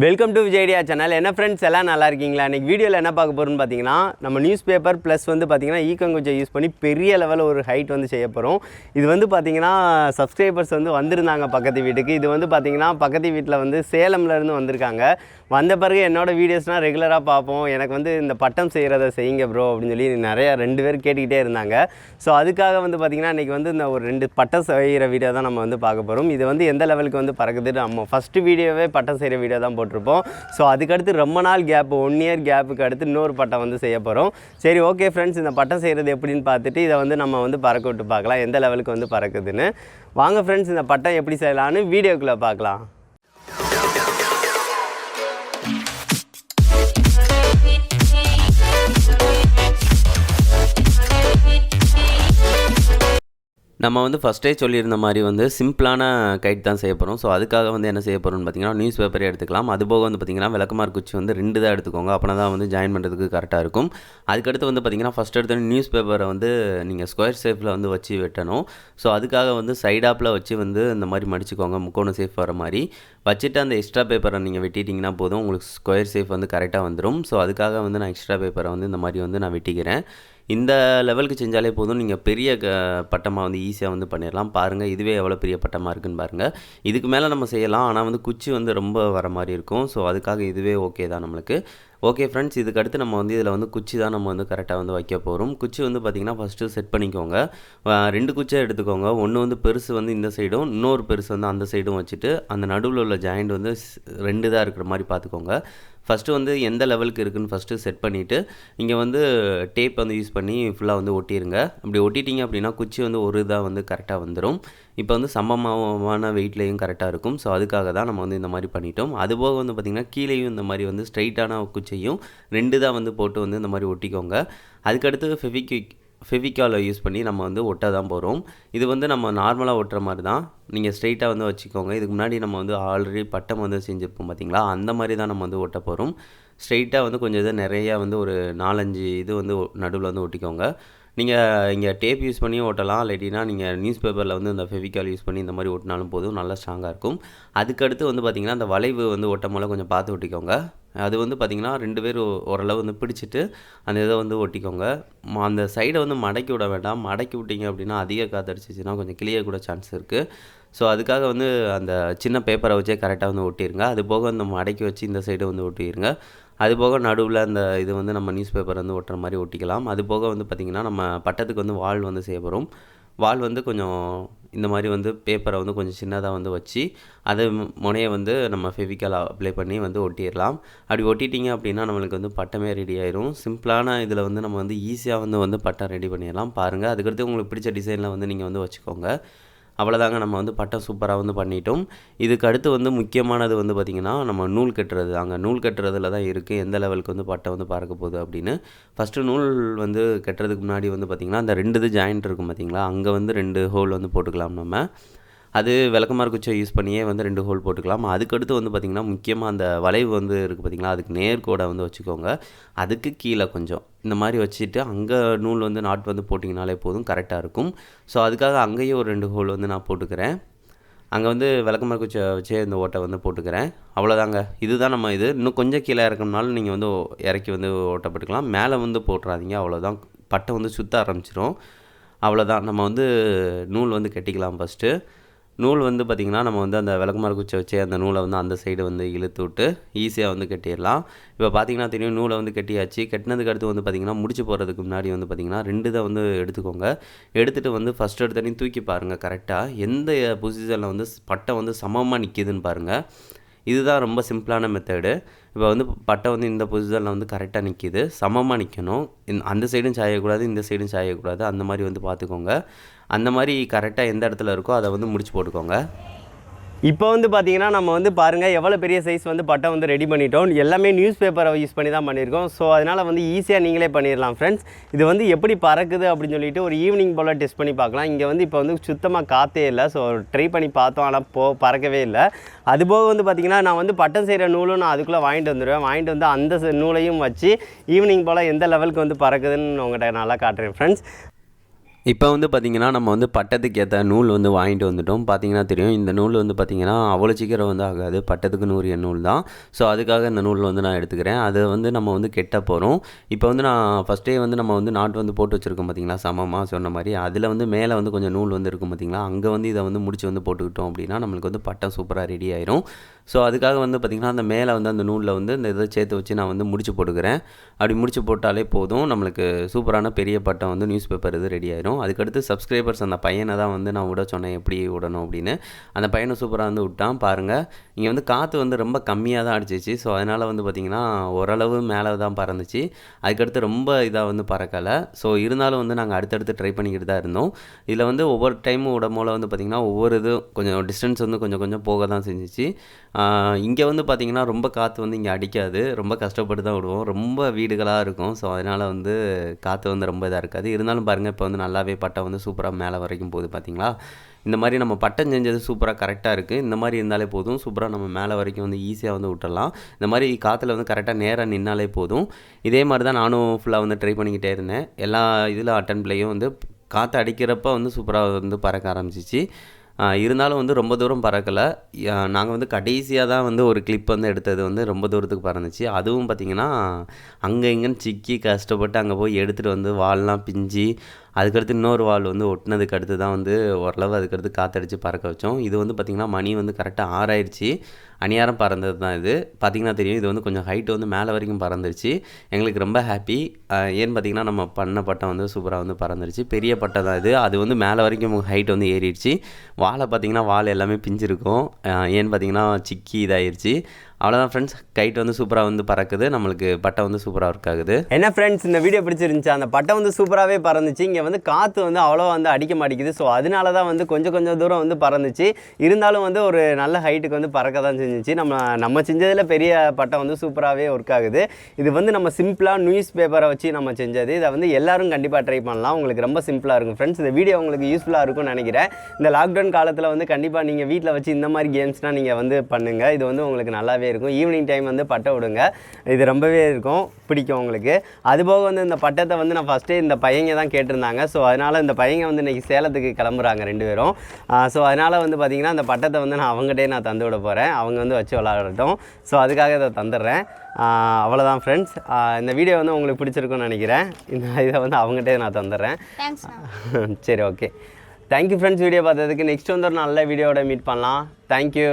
Welcome to Vijay channel. என்ன friends எல்லாம் நல்லா இருக்கீங்களா? இன்றைக்கி வீடியோவில் என்ன பார்க்க போகிறோம்னு பார்த்தீங்கன்னா, நம்ம நியூஸ் பேப்பர் ப்ளஸ் வந்து பார்த்திங்கன்னா ஈக்கங்குச்சை யூஸ் பண்ணி பெரிய லெவலில் ஒரு ஹைட் வந்து செய்ய போகிறோம். இது வந்து பார்த்திங்கன்னா சப்ஸ்கிரைபர்ஸ் வந்து வந்திருந்தாங்க பக்கத்து வீட்டுக்கு. இது வந்து பார்த்திங்கன்னா பக்கத்து வீட்டில் வந்து சேலம்லேருந்து வந்திருக்காங்க. வந்த பிறகு என்னோடய வீடியோஸ்னால் ரெகுலராக பார்ப்போம். எனக்கு வந்து இந்த பட்டம் செய்கிறத செய்யுங்க ப்ரோ அப்படின்னு சொல்லி நிறையா 2 பேர் கேட்டுக்கிட்டே இருந்தாங்க. ஸோ அதுக்காக வந்து பார்த்திங்கன்னா இன்றைக்கி வந்து இந்த ஒரு 2 பட்டம் செய்கிற வீடியோ தான் நம்ம வந்து பார்க்க போகிறோம். இது வந்து எந்த லெவலுக்கு வந்து பறக்குது, நம்ம ஃபஸ்ட்டு வீடியோவே பட்டம் செய்கிற வீடியோ தான் போட்டிருப்போம். ஸோ அதுக்கடுத்து ரொம்ப நாள் கேப், 1 இயர் கேப்புக்கு அடுத்து இன்னொரு பட்டம் வந்து செய்ய போகிறோம். சரி, ஓகே ஃப்ரெண்ட்ஸ், இந்த பட்டம் செய்கிறது எப்படின்னு பார்த்துட்டு இதை வந்து நம்ம வந்து பறக்க விட்டு பார்க்கலாம் எந்த லெவலுக்கு வந்து பறக்குதுன்னு. வாங்க ஃப்ரெண்ட்ஸ், இந்த பட்டம் எப்படி செய்யலான்னு வீடியோக்குள்ளே பார்க்கலாம். நம்ம வந்து ஃபஸ்ட்டே சொல்லியிருந்த மாதிரி வந்து சிம்பிளான கைட் தான் செய்ய போகிறோம். ஸோ அதுக்காக வந்து என்ன செய்ய போகிறோம்னு பார்த்தீங்கன்னா, நியூஸ் பேப்பரே எடுத்துக்கலாம். அதுபோக வந்து பார்த்திங்கன்னா விளக்கமார் குச்சி வந்து 2 தான் எடுத்துக்கோங்க. அப்போனா தான் வந்து ஜாயின் பண்ணுறதுக்கு கரெக்டாக இருக்கும். அதுக்கடுத்து வந்து பார்த்திங்கன்னா ஃபஸ்ட் எடுத்து நியூஸ் பேப்பரை வந்து நீங்கள் ஸ்கொயர் ஷேப்பில் வந்து வச்சு வெட்டணும். ஸோ அதுக்காக வந்து சைடாப்பில் வச்சு வந்து இந்த மாதிரி மடிச்சுக்கோங்க, முக்கோண ஷேப் வர மாதிரி வச்சுட்டு அந்த எக்ஸ்ட்ரா பேப்பரை நீங்கள் வெட்டிட்டிங்கன்னா போதும், உங்களுக்கு ஸ்கொயர் ஷேப் வந்து கரெக்டாக வந்துடும். ஸோ அதுக்காக வந்து நான் எக்ஸ்ட்ரா பேப்பரை வந்து இந்த மாதிரி வந்து நான் வெட்டிக்கிறேன். இந்த லெவலுக்கு செஞ்சாலே போதும், நீங்கள் பெரிய பட்டமாக வந்து ஈஸியாக வந்து பண்ணிடலாம். பாருங்கள், இதுவே எவ்வளோ பெரிய பட்டமாக இருக்குதுன்னு பாருங்கள். இதுக்கு மேலே நம்ம செய்யலாம், ஆனால் வந்து குச்சி வந்து ரொம்ப வர மாதிரி இருக்கும். ஸோ அதுக்காக இதுவே ஓகே தான் நம்மளுக்கு. ஓகே ஃப்ரெண்ட்ஸ், இதுக்கடுத்து நம்ம வந்து இதில் வந்து குச்சி தான் நம்ம வந்து கரெக்டாக வந்து வைக்க போகிறோம். குச்சி வந்து பார்த்திங்கன்னா ஃபஸ்ட்டு செட் பண்ணிக்கோங்க. 2 குச்சியாக எடுத்துக்கோங்க. ஒன்று வந்து பெருசு வந்து இந்த சைடும், இன்னொரு பெருசு வந்து அந்த சைடும் வச்சுட்டு அந்த நடுவில் உள்ள ஜாயிண்ட் வந்து 2 தான் இருக்கிற மாதிரி பார்த்துக்கோங்க. ஃபஸ்ட்டு வந்து எந்த லெவலுக்கு இருக்குதுன்னு ஃபஸ்ட்டு செட் பண்ணிவிட்டு இங்கே வந்து டேப் வந்து யூஸ் பண்ணி ஃபுல்லாக வந்து ஒட்டிடுங்க. அப்படி ஒட்டிட்டிங்க அப்படின்னா குச்சி வந்து ஒரு இதாக வந்து கரெக்டாக வந்துடும். இப்போ வந்து சமமான வெயிட்லேயும் கரெக்டாக இருக்கும். ஸோ அதுக்காக தான் நம்ம வந்து இந்த மாதிரி பண்ணிட்டோம். அதுபோக வந்து பார்த்திங்கன்னா கீழேயும் இந்த மாதிரி வந்து ஸ்ட்ரைட்டான குச்சியும் 2 தான் வந்து போட்டு வந்து இந்த மாதிரி ஒட்டிக்கோங்க. அதுக்கடுத்து ஃபெவிகாலை யூஸ் பண்ணி நம்ம வந்து ஒட்ட தான் போகிறோம். இது வந்து நம்ம நார்மலாக ஒட்டுற மாதிரி தான், நீங்கள் ஸ்ட்ரைட்டாக வந்து வச்சுக்கோங்க. இதுக்கு முன்னாடி நம்ம வந்து ஆல்ரெடி பட்டம் வந்து செஞ்சுருப்போம் பார்த்திங்களா, அந்த மாதிரி தான் நம்ம வந்து ஒட்ட போகிறோம். ஸ்ட்ரைட்டாக வந்து கொஞ்சம் இது நிறையா வந்து ஒரு 4-5 இது வந்து நடுவில் வந்து ஒட்டிக்கோங்க. நீங்கள் இங்கே டேப் யூஸ் பண்ணி ஓட்டலாம், இல்லாட்டினா நீங்கள் நியூஸ் பேப்பரில் வந்து இந்த ஃபெவிகால் யூஸ் பண்ணி இந்த மாதிரி ஒட்டினாலும் போதும், நல்லா ஸ்ட்ராங்காக இருக்கும். அதுக்கடுத்து வந்து பார்த்திங்கன்னா அந்த வளைவு வந்து ஒட்டும் போல் கொஞ்சம் பார்த்து ஒட்டிக்கோங்க. அது வந்து பார்த்திங்கன்னா 2 பேர் ஓரளவு வந்து பிடிச்சிட்டு அந்த இதை வந்து ஒட்டிக்கோங்க. அந்த சைடை வந்து மடக்கி விட வேண்டாம். மடக்கி விட்டிங்க அப்படின்னா அதிக காற்றடிச்சிச்சின்னா கொஞ்சம் கிளிய கூட சான்ஸ் இருக்குது. ஸோ அதுக்காக வந்து அந்த சின்ன பேப்பரை வச்சே கரெக்டாக வந்து ஒட்டிடுங்க. அது போக அந்த மடக்கி வச்சு இந்த சைடு வந்து ஒட்டிடுங்க. அதுபோக நடுவில் அந்த இது வந்து நம்ம நியூஸ் பேப்பர் வந்து ஒட்டுற மாதிரி ஒட்டிக்கலாம். அது போக வந்து பார்த்திங்கன்னா நம்ம பட்டத்துக்கு வந்து வால் வந்து செய்ய போகிறோம். வால் வந்து கொஞ்சம் இந்த மாதிரி வந்து பேப்பரை வந்து கொஞ்சம் சின்னதாக வந்து வச்சு அது முனையை வந்து நம்ம ஃபெவிகால் அப்ளை பண்ணி வந்து ஒட்டிடலாம். அப்படி ஒட்டிட்டிங்க அப்படின்னா நம்மளுக்கு வந்து பட்டமே ரெடி ஆயிரும். சிம்பிளான இதில் வந்து நம்ம வந்து ஈஸியாக வந்து பட்டம் ரெடி பண்ணிடலாம். பாருங்கள், அதுக்கடுத்து உங்களுக்கு பிடிச்ச டிசைனில் வந்து நீங்கள் வந்து வச்சுக்கோங்க. அவ்வளோதாங்க, நம்ம வந்து பட்டம் சூப்பராக வந்து பண்ணிட்டோம். இதுக்கு அடுத்து வந்து முக்கியமானது வந்து பார்த்திங்கன்னா நம்ம நூல் கட்டுறது. அங்கே நூல் கட்டுறதுல தான் இருக்குது எந்த லெவலுக்கு வந்து பட்டம் வந்து பறக்க போகுது அப்படின்னு. ஃபஸ்ட்டு நூல் வந்து கட்டுறதுக்கு முன்னாடி வந்து பார்த்திங்கன்னா அந்த 2 இது ஜாயிண்ட் இருக்கும் பார்த்திங்களா, அங்கே வந்து 2 ஹோல் வந்து போட்டுக்கலாம். நம்ம அது விளக்கமார் குச்சியை யூஸ் பண்ணியே வந்து 2 ஹோல் போட்டுக்கலாம். அதுக்கடுத்து வந்து பார்த்திங்கன்னா முக்கியமாக அந்த வளைவு வந்து இருக்குது பார்த்திங்களா, அதுக்கு நேர்கோடை வந்து வச்சுக்கோங்க. அதுக்கு கீழே கொஞ்சம் இந்த மாதிரி வச்சுட்டு அங்கே நூல் வந்து நாட் வந்து போட்டிங்கனாலே போதும், கரெக்டாக இருக்கும். ஸோ அதுக்காக அங்கேயே ஒரு 2 ஹோல் வந்து நான் போட்டுக்கிறேன். அங்கே வந்து விளக்கமார் குச்சியை வச்சே இந்த ஓட்டை வந்து போட்டுக்கிறேன். அவ்வளோதாங்க, இதுதான் நம்ம இது. இன்னும் கொஞ்சம் கீழே இறக்கணும்னாலும் நீங்கள் வந்து இறக்கி வந்து ஓட்டை போட்டுக்கலாம். மேலே வந்து போட்டுறாதீங்க, அவ்வளோதான். பட்டை வந்து சுற்ற ஆரம்பிச்சிடும். அவ்வளோதான், நம்ம வந்து நூல் வந்து கட்டிக்கலாம். ஃபஸ்ட்டு நூல் வந்து பார்த்திங்கன்னா நம்ம வந்து அந்த விளக்கமார் குச்சியை வச்சு அந்த நூலை வந்து அந்த சைடு வந்து இழுத்து விட்டு ஈஸியாக வந்து கட்டிடலாம். இப்போ பார்த்திங்கன்னா தெரியும், நூலை வந்து கட்டியாச்சு. கட்டினதுக்கு அடுத்து வந்து பார்த்திங்கன்னா முடிச்சு போகிறதுக்கு முன்னாடி வந்து பார்த்திங்கன்னா 2 தான் வந்து எடுத்துக்கோங்க. எடுத்துகிட்டு வந்து ஃபஸ்ட் எடுத்தோடனே தூக்கி பாருங்கள், கரெக்டாக எந்த பொசிஷனில் வந்து பட்டை வந்து சமமாக நிற்கிதுன்னு பாருங்கள். இதுதான் ரொம்ப சிம்பிளான மெத்தடு. இப்போ வந்து பட்டை வந்து இந்த பொசிஷனில் வந்து கரெக்டாக நிற்கிது, சமமாக நிற்கணும். அந்த சைடும் சாயக்கூடாது, இந்த சைடும் சாயக்கூடாது. அந்த மாதிரி வந்து பார்த்துக்கோங்க. அந்த மாதிரி கரெக்டாக எந்த இடத்துல இருக்கோ அதை வந்து முடிச்சு போட்டுக்கோங்க. இப்போ வந்து பார்த்திங்கன்னா நம்ம வந்து பாருங்கள் எவ்வளோ பெரிய சைஸ் வந்து பட்டம் வந்து ரெடி பண்ணிட்டோம். எல்லாமே நியூஸ் பேப்பரை யூஸ் பண்ணி தான் பண்ணியிருக்கோம். ஸோ அதனால் வந்து ஈஸியாக நீங்களே பண்ணிடலாம் ஃப்ரெண்ட்ஸ். இது வந்து எப்படி பறக்குது அப்படின்னு சொல்லிட்டு ஒரு ஈவினிங் போல் டெஸ்ட் பண்ணி பார்க்கலாம். இங்கே வந்து இப்போ வந்து சுத்தமாக காற்றே இல்லை. ஸோ ட்ரை பண்ணி பார்த்தோம், ஆனால் பறக்கவே இல்லை. அதுபோக வந்து பார்த்திங்கன்னா நான் வந்து பட்டம் செய்கிற நூலும் நான் அதுக்குள்ளே வாங்கிட்டு வந்துடுவேன். வாங்கிட்டு வந்து அந்த நூலையும் வச்சு ஈவினிங் போல் எந்த லெவலுக்கு வந்து பறக்குதுன்னு உங்கள்கிட்ட நல்லா காட்டுறேன் ஃப்ரெண்ட்ஸ். இப்போ வந்து பார்த்திங்கன்னா நம்ம வந்து பட்டத்துக்கு ஏற்ற நூல் வந்து வாங்கிட்டு வந்துட்டோம். பார்த்திங்கன்னா தெரியும், இந்த நூல் வந்து பார்த்திங்கன்னா அவ்வளோ சீக்கிரம் வந்து ஆகாது. பட்டத்துக்கு 100 நூல் தான். ஸோ அதுக்காக இந்த நூல் வந்து நான் எடுத்துக்கிறேன். அதை வந்து நம்ம வந்து கெட்ட போகிறோம். இப்போ வந்து நான் ஃபஸ்ட்டே வந்து நம்ம வந்து நாட்டு வந்து போட்டு வச்சுருக்கோம் பார்த்திங்களா, சமமாக சொன்ன மாதிரி. அதில் வந்து மேலே வந்து கொஞ்சம் நூல் வந்து இருக்கும் பார்த்திங்களா, அங்கே வந்து இதை வந்து முடிச்சு வந்து போட்டுக்கிட்டோம் அப்படின்னா நம்மளுக்கு வந்து பட்டம் சூப்பராக ரெடி ஆயிரும். ஸோ அதுக்காக வந்து பார்த்திங்கன்னா அந்த மேலே வந்து அந்த நூலில் வந்து இந்த இதை சேர்த்து வச்சு நான் வந்து முடிச்சு போட்டுக்கிறேன். அப்படி முடிச்சு போட்டாலே போதும், நம்மளுக்கு சூப்பரான பெரிய பட்டம் வந்து நியூஸ் பேப்பர் இது ரெடி ஆயிரும். அதுக்கடுத்து சப்ஸ்கிரைபர்ஸ் அந்த பையனை தான் வந்து நான் விட சொன்னேன், எப்படி விடணும் அப்படின்னு. அந்த பையனை சூப்பராக வந்து விட்டான். பாருங்கள், இங்கே வந்து காற்று வந்து ரொம்ப கம்மியாக தான் அடிச்சிச்சு. ஸோ அதனால் வந்து பார்த்திங்கன்னா ஓரளவு மேலே தான் பறந்துச்சு. அதுக்கடுத்து ரொம்ப இதாக வந்து பறக்கலை. ஸோ இருந்தாலும் வந்து நாங்கள் அடுத்தடுத்து ட்ரை பண்ணிக்கிட்டு தான் இருந்தோம். இதில் வந்து ஒவ்வொரு டைமும் விடமோல வந்து பார்த்திங்கன்னா ஒவ்வொரு இதுவும் கொஞ்சம் டிஸ்டன்ஸ் வந்து கொஞ்சம் கொஞ்சம் போக தான் செஞ்சிச்சு. இங்கே வந்து பார்த்திங்கன்னா ரொம்ப காற்று வந்து இங்கே அடிக்காது. ரொம்ப கஷ்டப்பட்டு தான் விடுவோம். ரொம்ப வீடுகளாக இருக்கும். ஸோ அதனால் வந்து காற்று வந்து ரொம்ப இதாக இருக்காது. இருந்தாலும் பாருங்கள், இப்போ வந்து நல்லாவே பட்டம் வந்து சூப்பராக மேலே வரைக்கும் போகுது பார்த்திங்களா. இந்த மாதிரி நம்ம பட்டம் செஞ்சது சூப்பராக கரெக்டாக இருக்குது. இந்த மாதிரி இருந்தாலே போதும், சூப்பராக நம்ம மேலே வரைக்கும் வந்து ஈஸியாக வந்து விட்டுடலாம். இந்த மாதிரி காற்றுல வந்து கரெக்டாக நேராக நின்னாலே போதும். இதே மாதிரி தான் நானும் ஃபுல்லாக வந்து ட்ரை பண்ணிக்கிட்டே இருந்தேன். எல்லா இதில் அட்டன்ப்லேயும் வந்து காற்று அடிக்கிறப்ப வந்து சூப்பராக வந்து பறக்க ஆரம்பிச்சிச்சு. இருந்தாலும் வந்து ரொம்ப தூரம் பறக்கலை. நாங்கள் வந்து கடைசியாக தான் வந்து ஒரு கிளிப் வந்து எடுத்தது வந்து ரொம்ப தூரத்துக்கு பறந்துச்சு. அதுவும் பார்த்திங்கன்னா அங்கே இங்கேன்னு சிக்கி கஷ்டப்பட்டு அங்கே போய் எடுத்துகிட்டு வந்து வால்லாம் பிஞ்சு, அதுக்கடுத்து இன்னொரு வால் வந்து ஒட்டினதுக்கு அடுத்து தான் வந்து ஓரளவு அதுக்கடுத்து காற்றடிச்சு பறக்க வச்சோம். இது வந்து பார்த்திங்கன்னா மணி வந்து கரெக்டாக 6 ஆயிடுச்சு. அணியாரம் பறந்தது தான் இது. பார்த்திங்கன்னா தெரியும், இது வந்து கொஞ்சம் ஹைட்டு வந்து மேலே வரைக்கும் பறந்துருச்சு. எங்களுக்கு ரொம்ப ஹாப்பி. ஏன்னு பார்த்திங்கன்னா நம்ம பண்ண பட்டம் வந்து சூப்பராக வந்து பறந்துருச்சு. பெரிய பட்டம் தான் இது. அது வந்து மேலே வரைக்கும் ஹைட் வந்து ஏறிடுச்சு. வாழை பார்த்திங்கன்னா வால் எல்லாமே பிஞ்சிருக்கும். ஏன்னு பார்த்திங்கன்னா சிக்கி இதாகிடுச்சு. அவ்வளோதான் ஃப்ரெண்ட்ஸ், கைட் வந்து சூப்பராக வந்து பறக்குது. நம்மளுக்கு பட்டம் வந்து சூப்பராக ஒர்க் ஆகுது. என்ன ஃப்ரெண்ட்ஸ், இந்த வீடியோ பிடிச்சிருந்துச்சு. அந்த பட்டம் வந்து சூப்பராகவே பறந்துச்சு. இங்கே வந்து காற்று வந்து அவ்வளோ வந்து அடிக்க மாட்டேங்குது. ஸோ அதனால தான் வந்து கொஞ்சம் தூரம் வந்து பறந்துச்சு. இருந்தாலும் வந்து ஒரு நல்ல ஹைட்டுக்கு வந்து பறக்க தான் செஞ்சிச்சு. நம்ம செஞ்சதில் பெரிய பட்டம் வந்து சூப்பராகவே ஒர்க் ஆகுது. இது வந்து நம்ம சிம்பிளாக நியூஸ் பேப்பரை வச்சு நம்ம செஞ்சது. இதை வந்து எல்லோரும் கண்டிப்பாக ட்ரை பண்ணலாம். உங்களுக்கு ரொம்ப சிம்பிளாக இருக்கும் ஃப்ரெண்ட்ஸ். இந்த வீடியோ உங்களுக்கு யூஸ்ஃபுல்லாக இருக்கும்னு நினைக்கிறேன். இந்த லாக்டவுன் காலத்தில் வந்து கண்டிப்பாக நீங்கள் வீட்டில் வச்சு இந்த மாதிரி கேம்ஸ்னால் நீங்கள் வந்து பண்ணுங்கள். இது வந்து உங்களுக்கு நல்லாவே இருக்கும். ஈவினிங் டைம் வந்து பட்டை விடுங்க. இது ரொம்பவே இருக்கும், பிடிக்கும் உங்களுக்கு. அதுபோக வந்து இந்த பட்டத்தை வந்து நான் ஃபஸ்ட்டே இந்த பையங்க தான் கேட்டிருந்தாங்க. ஸோ அதனால் இந்த பையங்க வந்து இன்றைக்கி சேலத்துக்கு கிளம்புறாங்க 2 பேரும். ஸோ அதனால் வந்து பார்த்திங்கன்னா இந்த பட்டத்தை வந்து அவங்ககிட்டே தந்து விட போகிறேன். அவங்க வந்து வச்சு விளாடட்டும். ஸோ அதுக்காக இதை தந்துடுறேன். அவ்வளோதான் ஃப்ரெண்ட்ஸ். இந்த வீடியோ வந்து உங்களுக்கு பிடிச்சிருக்குன்னு நினைக்கிறேன். இதை வந்து அவங்ககிட்டே நான் தந்துடுறேன். சரி, ஓகே. தேங்க்யூ ஃப்ரெண்ட்ஸ், வீடியோ பார்த்ததுக்கு. நெக்ஸ்ட் வந்து ஒரு நல்ல வீடியோவோட மீட் பண்ணலாம். தேங்க்யூ.